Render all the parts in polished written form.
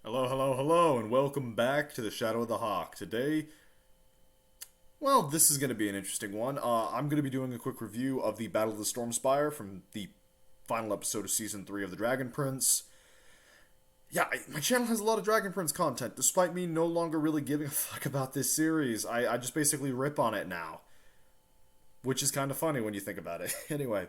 Hello, hello, hello, and welcome back to the Shadow of the Hawk. Today, well, this is going to be an interesting one. I'm going to be doing a quick review of the Battle of the Storm Spire from the final episode of Season 3 of the Dragon Prince. Yeah, my channel has a lot of Dragon Prince content, despite me no longer really giving a fuck about this series. I just basically rip on it now, which is kind of funny when you think about it. Anyway,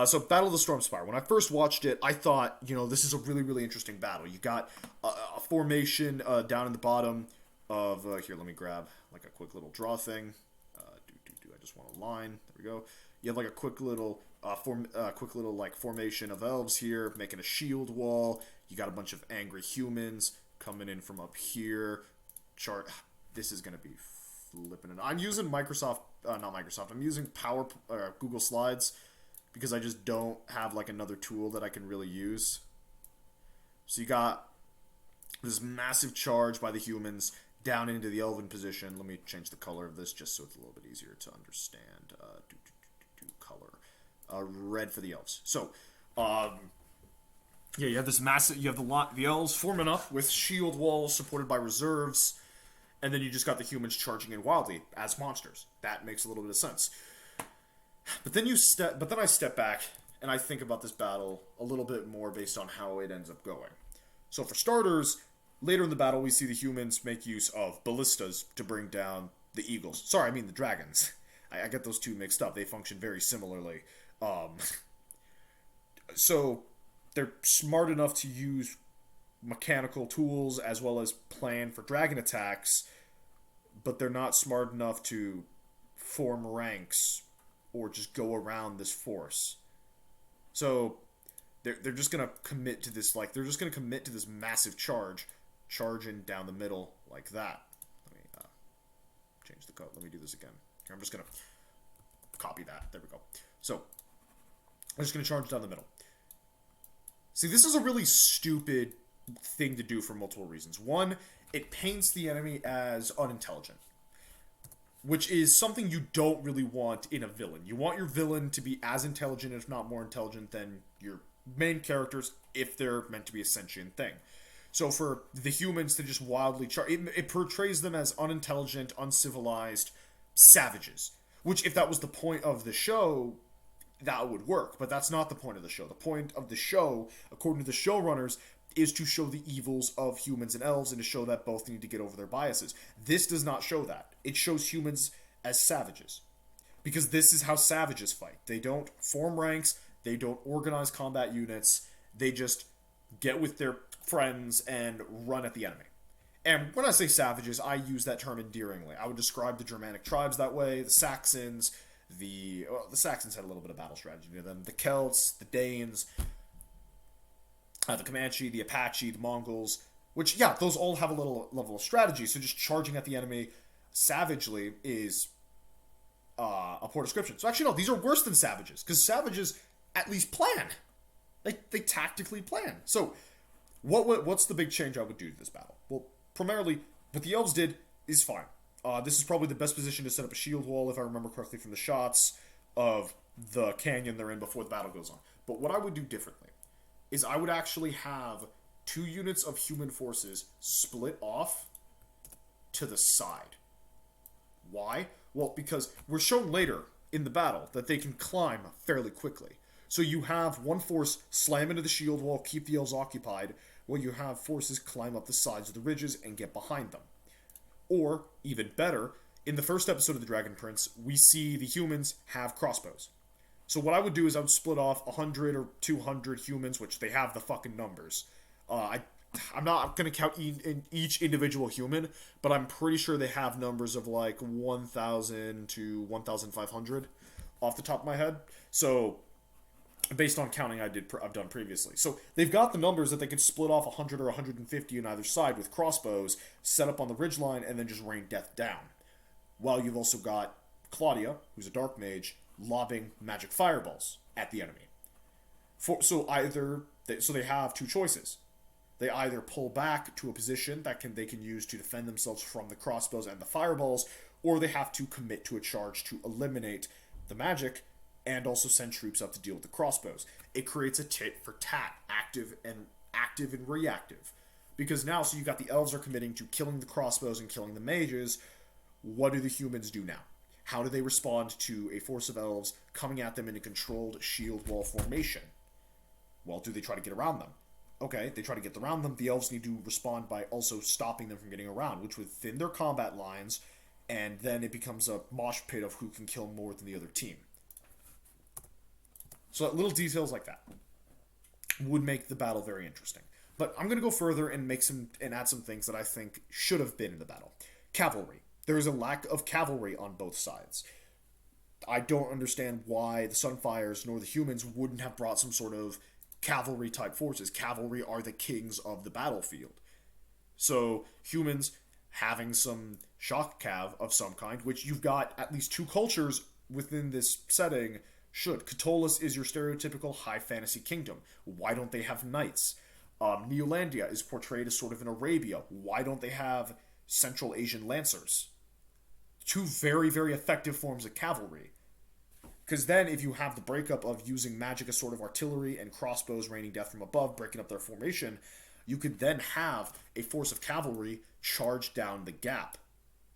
so Battle of the Storm Spire. When I first watched it, I thought, this is a really, really interesting battle. You got a formation down in the bottom of here. Let me grab like a quick little draw thing. I just want a line. There we go. You have like a quick little like formation of elves here, making a shield wall. You got a bunch of angry humans coming in from up here. Chart. This is gonna be flipping it. I'm using not Microsoft. I'm using Google Slides because I just don't have like another tool that I can really use. So you got this massive charge by the humans down into the elven position. Let me change the color of this just so it's a little bit easier to understand. Color. Red for the elves. So, yeah, you have this massive. You have the elves forming up with shield walls supported by reserves, and then you just got the humans charging in wildly as monsters. That makes a little bit of sense. But then I step back and I think about this battle a little bit more based on how it ends up going. So for starters, later in the battle we see the humans make use of ballistas to bring down the eagles. Sorry, I mean the dragons. I get those two mixed up. They function very similarly. So they're smart enough to use mechanical tools as well as plan for dragon attacks, but they're not smart enough to form ranks or just go around this force. So they're just gonna commit to this massive charging down the middle like that. Let me change the code. Let me do this again. I'm just gonna copy that. There we go. So I'm just gonna charge down the middle. See, this is a really stupid thing to do for multiple reasons. One, it paints the enemy as unintelligent, which is something you don't really want in a villain. You want your villain to be as intelligent, if not more intelligent, than your main characters if they're meant to be a sentient thing. So for the humans to just wildly charge, it portrays them as unintelligent, uncivilized savages. Which, if that was the point of the show, that would work. But that's not the point of the show. The point of the show, according to the showrunners, is to show the evils of humans and elves and to show that both need to get over their biases. This does not show that. It shows humans as savages. Because this is how savages fight. They don't form ranks, they don't organize combat units, they just get with their friends and run at the enemy. And when I say savages, I use that term endearingly. I would describe the Germanic tribes that way, the Saxons, the Saxons had a little bit of battle strategy to them, the Celts, the Danes, the Comanche, the Apache, the Mongols, which, yeah, those all have a little level of strategy, so just charging at the enemy savagely is a poor description. So actually, no, these are worse than savages, because savages at least plan. They tactically plan. So what's the big change I would do to this battle? Well, primarily, what the elves did is fine. This is probably the best position to set up a shield wall, if I remember correctly from the shots of the canyon they're in before the battle goes on. But what I would do differently is I would actually have 2 units of human forces split off to the side. Why? Well, because we're shown later in the battle that they can climb fairly quickly. So you have one force slam into the shield wall, keep the elves occupied, while you have forces climb up the sides of the ridges and get behind them. Or, even better, in the first episode of the Dragon Prince, we see the humans have crossbows. So what I would do is I would split off 100 or 200 humans, which they have the fucking numbers. I'm not going to count each individual human, but I'm pretty sure they have numbers of like 1,000 to 1,500 off the top of my head. So, based on counting I've done previously. So, they've got the numbers that they could split off 100 or 150 on either side with crossbows, set up on the ridgeline, and then just rain death down. While you've also got Claudia, who's a dark mage, lobbing magic fireballs at the enemy. So they have 2 choices. They either pull back to a position that they can use to defend themselves from the crossbows and the fireballs, or they have to commit to a charge to eliminate the magic and also send troops up to deal with the crossbows. It creates a tit for tat, active and reactive. Because now, so you got the elves are committing to killing the crossbows and killing the mages. What do the humans do now? How do they respond to a force of elves coming at them in a controlled shield wall formation? Well, do they try to get around them? Okay, they try to get around them. The elves need to respond by also stopping them from getting around, which would thin their combat lines, and then it becomes a mosh pit of who can kill more than the other team. So little details like that would make the battle very interesting. But I'm going to go further and add some things that I think should have been in the battle. Cavalry. There is a lack of cavalry on both sides. I don't understand why the Sunfires nor the humans wouldn't have brought some sort of cavalry type forces. Cavalry are the kings of the battlefield. So humans having some shock cav of some kind, which you've got at least two cultures within this setting, should. Catullus is your stereotypical high fantasy kingdom. Why don't they have knights? Neolandia is portrayed as sort of an Arabia. Why don't they have Central Asian lancers? Two very, very effective forms of cavalry. Because then if you have the breakup of using magic as sort of artillery and crossbows raining death from above, breaking up their formation, you could then have a force of cavalry charge down the gap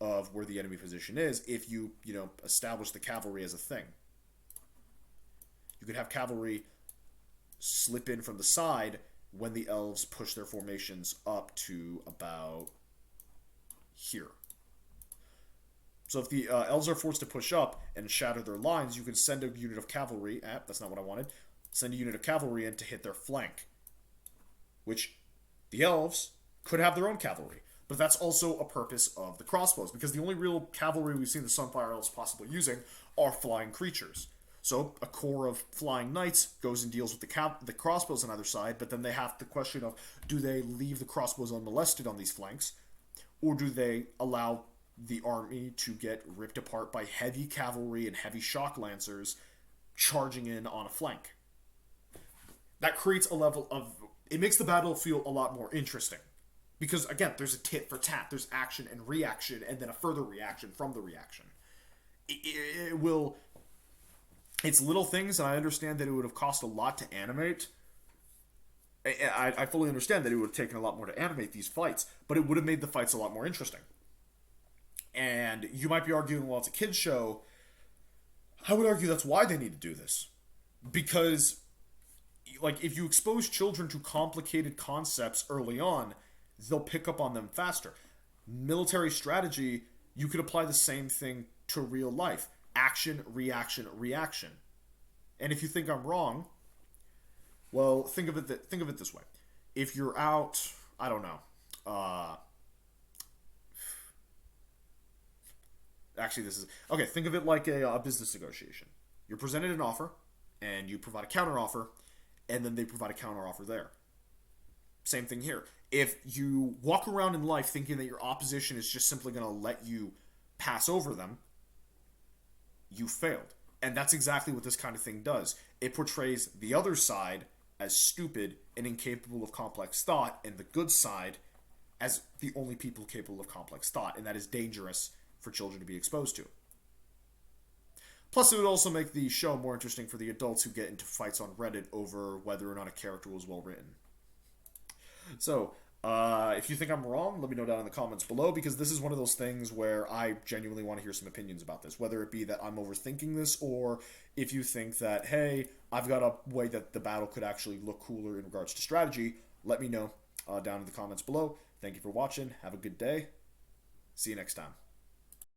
of where the enemy position is if you establish the cavalry as a thing. You could have cavalry slip in from the side when the elves push their formations up to about here. So if the elves are forced to push up and shatter their lines, you can send a unit of cavalry, that's not what I wanted, send a unit of cavalry in to hit their flank. Which the elves could have their own cavalry. But that's also a purpose of the crossbows, because the only real cavalry we've seen the Sunfire elves possibly using are flying creatures. So a corps of flying knights goes and deals with the crossbows on either side, but then they have the question of, do they leave the crossbows unmolested on these flanks, or do they allow the army to get ripped apart by heavy cavalry and heavy shock lancers charging in on a flank? That creates a level of... It makes the battle feel a lot more interesting. Because, again, there's a tit for tat. There's action and reaction, and then a further reaction from the reaction. It will... It's little things, and I understand that it would have cost a lot to animate. I fully understand that it would have taken a lot more to animate these fights, but it would have made the fights a lot more interesting. And you might be arguing, well, it's a kid's show. I would argue that's why they need to do this. Because, like, if you expose children to complicated concepts early on, they'll pick up on them faster. Military strategy, you could apply the same thing to real life. Action, reaction, reaction. And if you think I'm wrong, well, think of it this way. If you're out, I don't know, actually, this is... Okay, think of it like a business negotiation. You're presented an offer, and you provide a counteroffer, and then they provide a counteroffer there. Same thing here. If you walk around in life thinking that your opposition is just simply going to let you pass over them, you failed. And that's exactly what this kind of thing does. It portrays the other side as stupid and incapable of complex thought, and the good side as the only people capable of complex thought, and that is dangerous for children to be exposed to. Plus, it would also make the show more interesting for the adults who get into fights on Reddit over whether or not a character was well written. So, if you think I'm wrong, let me know down in the comments below, because this is one of those things where I genuinely want to hear some opinions about this, whether it be that I'm overthinking this, or if you think that, hey, I've got a way that the battle could actually look cooler in regards to strategy. Let me know down in the comments below. Thank you for watching. Have a good day. See you next time.